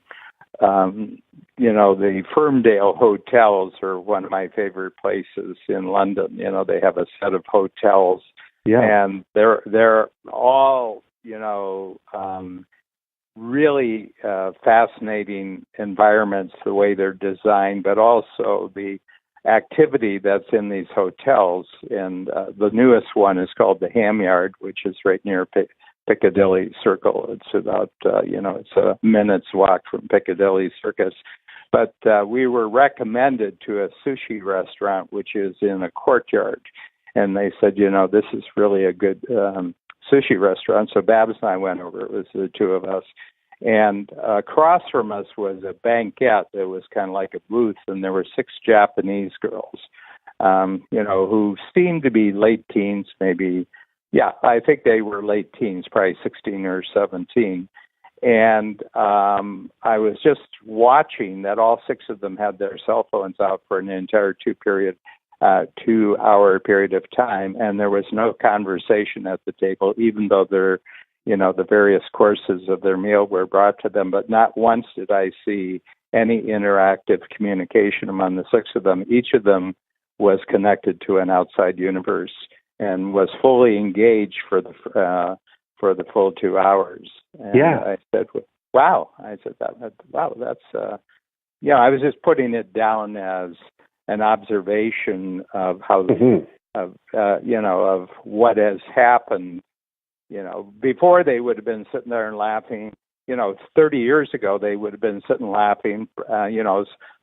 Ferndale hotels are one of my favorite places in London. They have a set of hotels, and they're all really fascinating environments, the way they're designed, but also the activity that's in these hotels. And the newest one is called the Ham Yard, which is right near Piccadilly Circle. It's about, it's a minute's walk from Piccadilly Circus. But we were recommended to a sushi restaurant, which is in a courtyard. And they said, this is really a good sushi restaurant. So Babs and I went over. It was the two of us. And across from us was a banquette that was kind of like a booth, and there were 6 Japanese girls, who seemed to be late teens, maybe. Yeah, I think they were late teens, probably 16 or 17. And I was just watching that all 6 of them had their cell phones out for an entire 2-hour period of time, and there was no conversation at the table, even though the various courses of their meal were brought to them. But not once did I see any interactive communication among the 6 of them. Each of them was connected to an outside universe and was fully engaged for the full 2 hours. And I said, "Wow!" I said, "Wow, that's." I was just putting it down as an observation of how of what has happened. Before they would have been sitting there and laughing, 30 years ago, they would have been sitting laughing,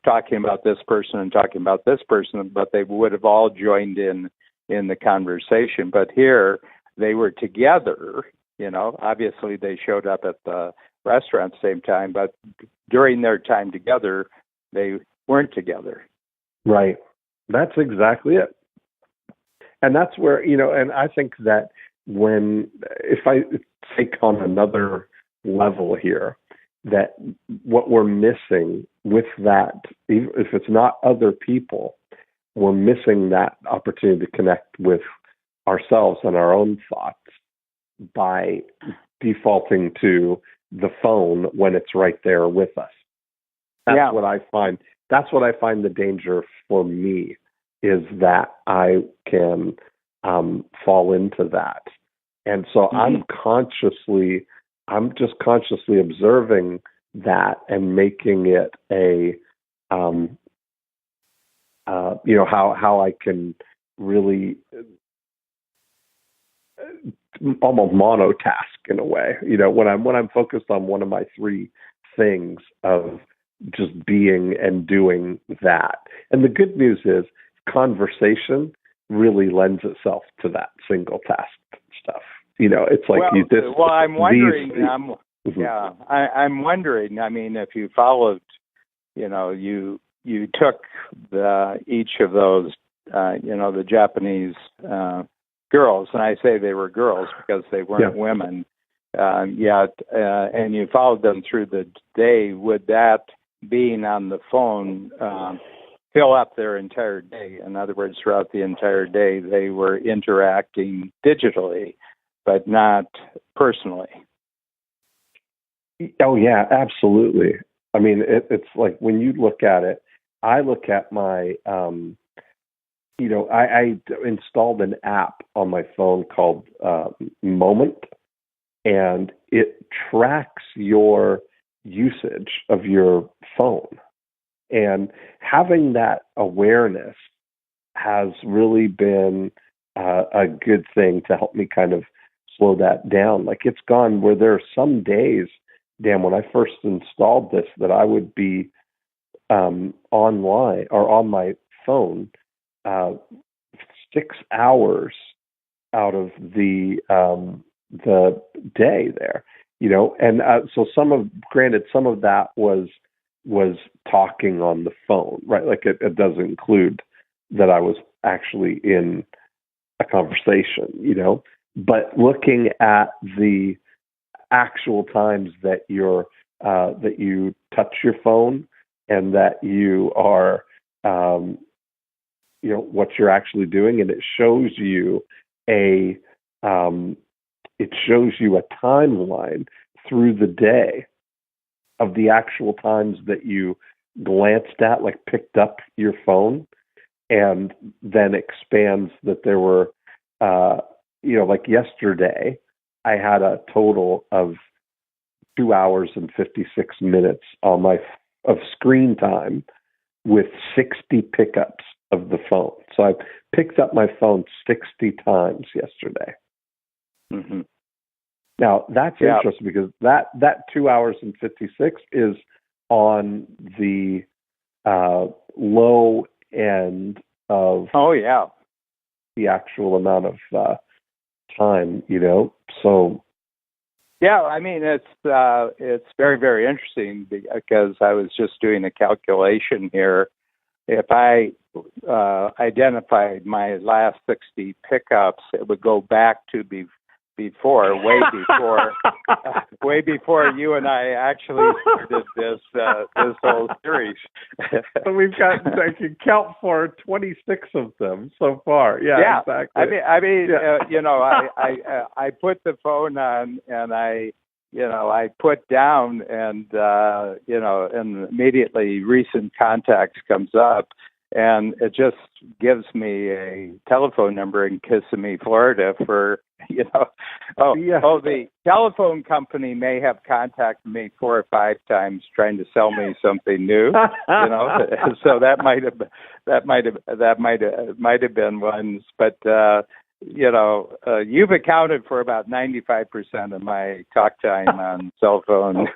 talking about this person and talking about this person, but they would have all joined in the conversation. But here, they were together, obviously they showed up at the restaurant at the same time, but during their time together, they weren't together. Right. That's exactly it. And that's where, and I think that if I take on another level here, that what we're missing with that, even if it's not other people, we're missing that opportunity to connect with ourselves and our own thoughts by defaulting to the phone when it's right there with us. That's what I find. That's what I find the danger for me, is that I can fall into that. And so I'm just consciously observing that and making it a, how I can really almost monotask in a way. When I'm focused on one of my three things of just being and doing that. And the good news is conversation really lends itself to that single task stuff. It's like I'm wondering. I'm wondering. I mean, if you followed, you took each of those, the Japanese girls, and I say they were girls because they weren't women yet, and you followed them through the day. Would that being on the phone fill up their entire day? In other words, throughout the entire day, they were interacting digitally, but not personally. Oh, yeah, absolutely. I mean, it's like when you look at it, I look at my, I installed an app on my phone called Moment, and it tracks your usage of your phone. And having that awareness has really been a good thing to help me kind of slow that down. Like, it's gone where there are some days, Dan, when I first installed this, that I would be online or on my phone 6 hours out of the day there, and so some of that was talking on the phone, right? Like it does include that I was actually in a conversation, but looking at the actual times that that you touch your phone and that you are, what you're actually doing, and it shows you a timeline through the day of the actual times that you glanced at, like picked up your phone, and then expands that there were, like yesterday, I had a total of 2 hours and 56 minutes of screen time with 60 pickups of the phone. So I picked up my phone 60 times yesterday. Mm-hmm. Now, that's interesting because that 2 hours and 56 is on the low end of the actual amount of time, so. Yeah, I mean, it's very, very interesting because I was just doing a calculation here. If I identified my last 60 pickups, it would go back to way before you and I actually started this whole series. So we've got, I can count for 26 of them so far. Yeah, exactly. I put the phone on and I put down and and immediately recent contacts comes up. And it just gives me a telephone number in Kissimmee, Florida for, the telephone company may have contacted me 4 or 5 times trying to sell me something new, so that might have been ones. But, you've accounted for about 95% of my talk time on cell phone.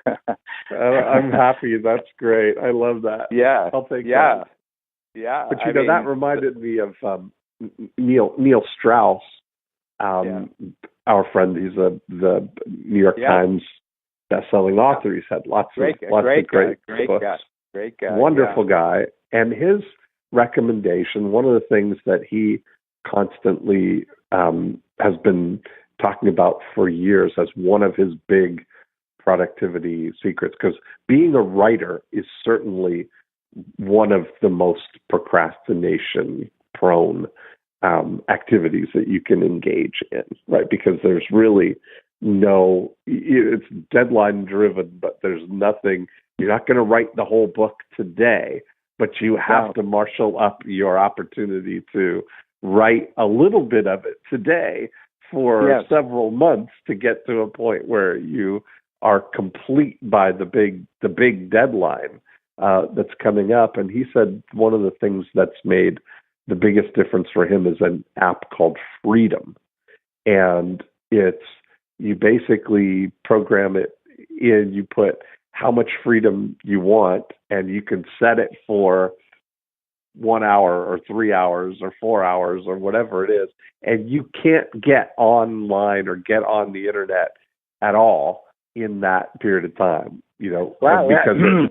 I'm happy. That's great. I love that. Yeah. I'll take that. that. Yeah. But that reminded me of Neil Strauss, our friend. He's the New York Times best-selling author. He's had lots of great books. Great guy. Wonderful guy. And his recommendation, one of the things that he constantly has been talking about for years as one of his big productivity secrets, because being a writer is certainly one of the most procrastination-prone activities that you can engage in, right? Because there's really it's deadline-driven, but there's nothing. You're not going to write the whole book today, but you have to marshal up your opportunity to write a little bit of it today for several months to get to a point where you are complete by the big deadline that's coming up. And he said one of the things that's made the biggest difference for him is an app called Freedom. And you basically program it in, you put how much freedom you want, and you can set it for 1 hour or 3 hours or 4 hours or whatever it is. And you can't get online or get on the internet at all in that period of time, because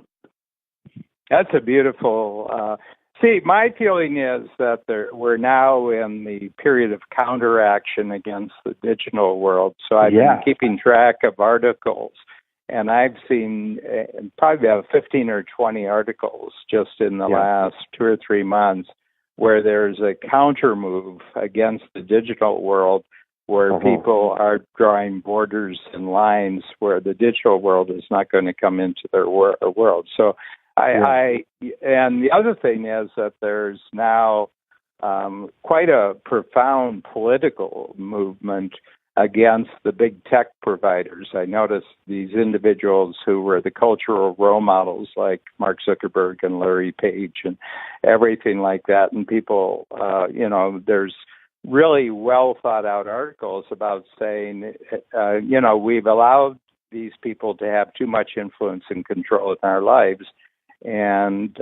that's a beautiful, see, my feeling is that we're now in the period of counteraction against the digital world. So I've been keeping track of articles, and I've seen probably about 15 or 20 articles just in the last 2 or 3 months where there's a counter move against the digital world, where people are drawing borders and lines where the digital world is not going to come into their world. So and the other thing is that there's now quite a profound political movement against the big tech providers. I noticed these individuals who were the cultural role models like Mark Zuckerberg and Larry Page and everything like that. And people, there's really well thought out articles about saying, we've allowed these people to have too much influence and control in our lives. And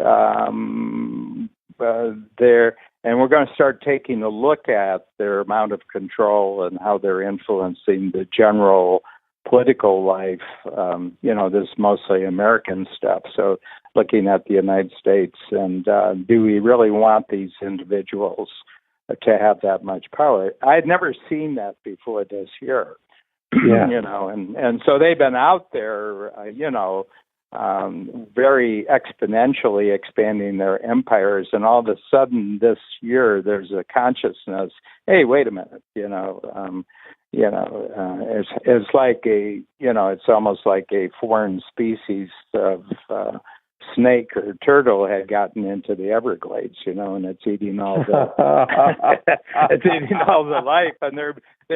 we're going to start taking a look at their amount of control and how they're influencing the general political life. This is mostly American stuff. So looking at the United States, and do we really want these individuals to have that much power? I had never seen that before this year. And so they've been out there, very exponentially expanding their empires, and all of a sudden this year there's a consciousness. Hey, wait a minute! It's like it's almost like a foreign species of snake or turtle had gotten into the Everglades, and it's eating all the life, and they're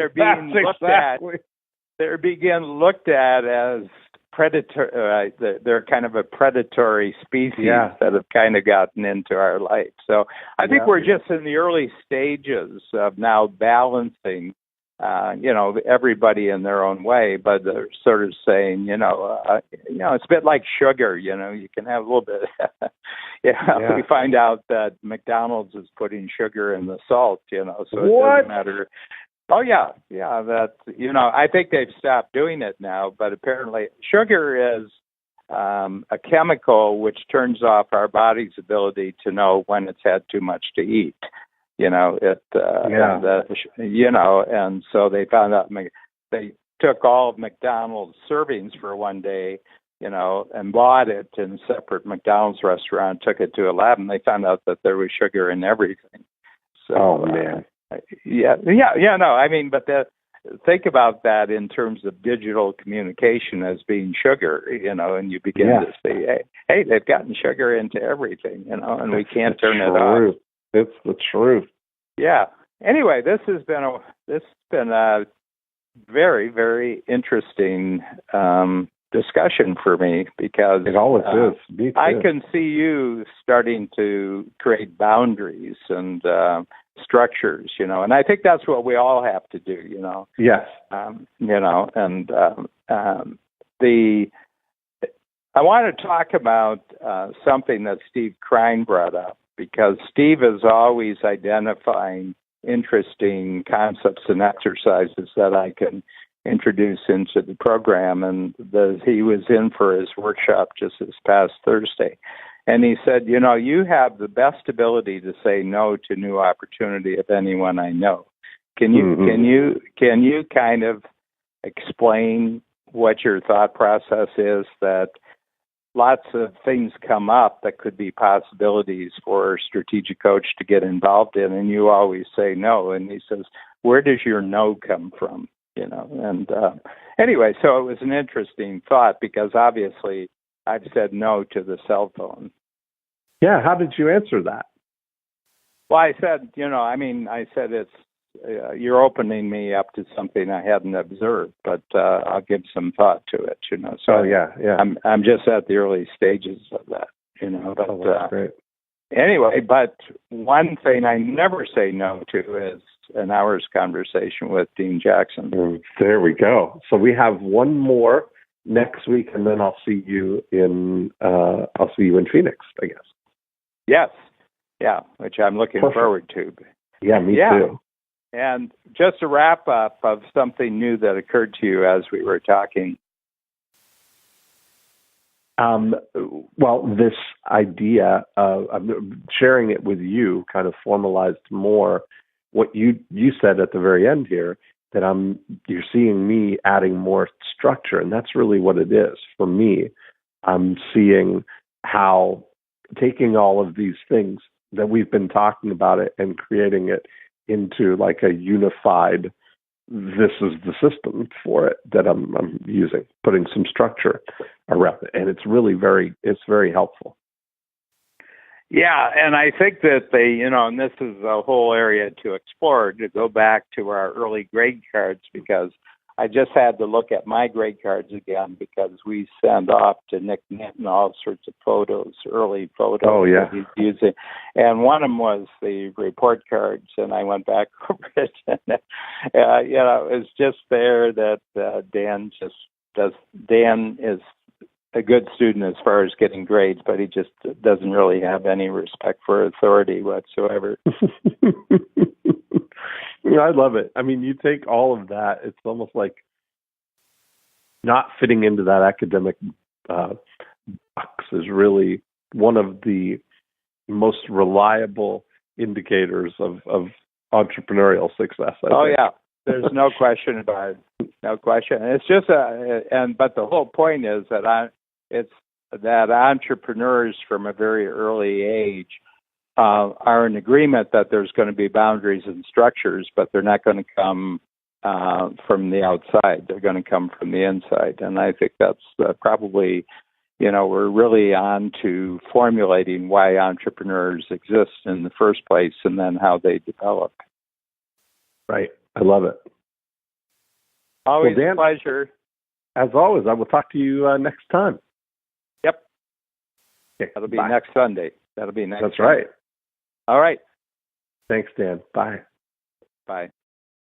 being looked at. They're being looked at as predator. They're kind of a predatory species that have kind of gotten into our life. So I think we're just in the early stages of now balancing, everybody in their own way, but they're sort of saying, it's a bit like sugar. You can have a little bit. We find out that McDonald's is putting sugar in the salt. So it doesn't matter. Oh, yeah. That, I think they've stopped doing it now, but apparently sugar is a chemical which turns off our body's ability to know when it's had too much to eat. And so they found out, they took all of McDonald's servings for one day, and bought it in a separate McDonald's restaurant, took it to a lab, and they found out that there was sugar in everything. So, man. But think about that in terms of digital communication as being sugar, and you begin to say, hey, they've gotten sugar into everything, and we can't turn it off. It's the truth. Yeah. Anyway, this has been a very, very interesting discussion for me, because it always is. Me too. I can see you starting to create boundaries and structures, and I think that's what we all have to do, Yes. And I want to talk about something that Steve Krein brought up, because Steve is always identifying interesting concepts and exercises that I can introduce into the program. And he was in for his workshop just this past Thursday. And he said, you have the best ability to say no to new opportunity of anyone I know. Can you kind of explain what your thought process is, that lots of things come up that could be possibilities for a strategic coach to get involved in, and you always say no? And he says, where does your no come from? And anyway, so it was an interesting thought, because obviously I've said no to the cell phone. Yeah. How did you answer that? Well, I said, I said it's, you're opening me up to something I hadn't observed, but I'll give some thought to it, So yeah. I'm just at the early stages of that, But that's great. Anyway, but one thing I never say no to is an hour's conversation with Dean Jackson. There we go. So we have one more next week, and then I'll see you in Phoenix, I guess. Yes, yeah, which I'm looking forward to. Yeah, me too. And just a wrap up of something new that occurred to you as we were talking. Well, this idea of sharing it with you kind of formalized more what you said at the very end here, that you're seeing me adding more structure, and that's really what it is for me. I'm seeing how taking all of these things that we've been talking about it and creating it into like a unified, this is the system for it that I'm using, putting some structure around it. And it's really it's very helpful. Yeah, and I think that and this is a whole area to explore, to go back to our early grade cards, because I just had to look at my grade cards again, because we send off to Nick Ninton all sorts of photos, early photos that he's using. And one of them was the report cards, and I went back over it. And, it was just there that Dan is a good student as far as getting grades, but he just doesn't really have any respect for authority whatsoever. I love it. I mean, you take all of that, it's almost like not fitting into that academic box is really one of the most reliable indicators of entrepreneurial success. I think. Yeah. There's no question about it. No question. It's just but the whole point is that it's that entrepreneurs from a very early age are in agreement that there's going to be boundaries and structures, but they're not going to come from the outside. They're going to come from the inside. And I think that's probably, we're really on to formulating why entrepreneurs exist in the first place, and then how they develop. Right. I love it. Always Dan, a pleasure. As always, I will talk to you next time. Yep. Okay, that'll be next Sunday. That's right. All right. Thanks, Dan. Bye. Bye.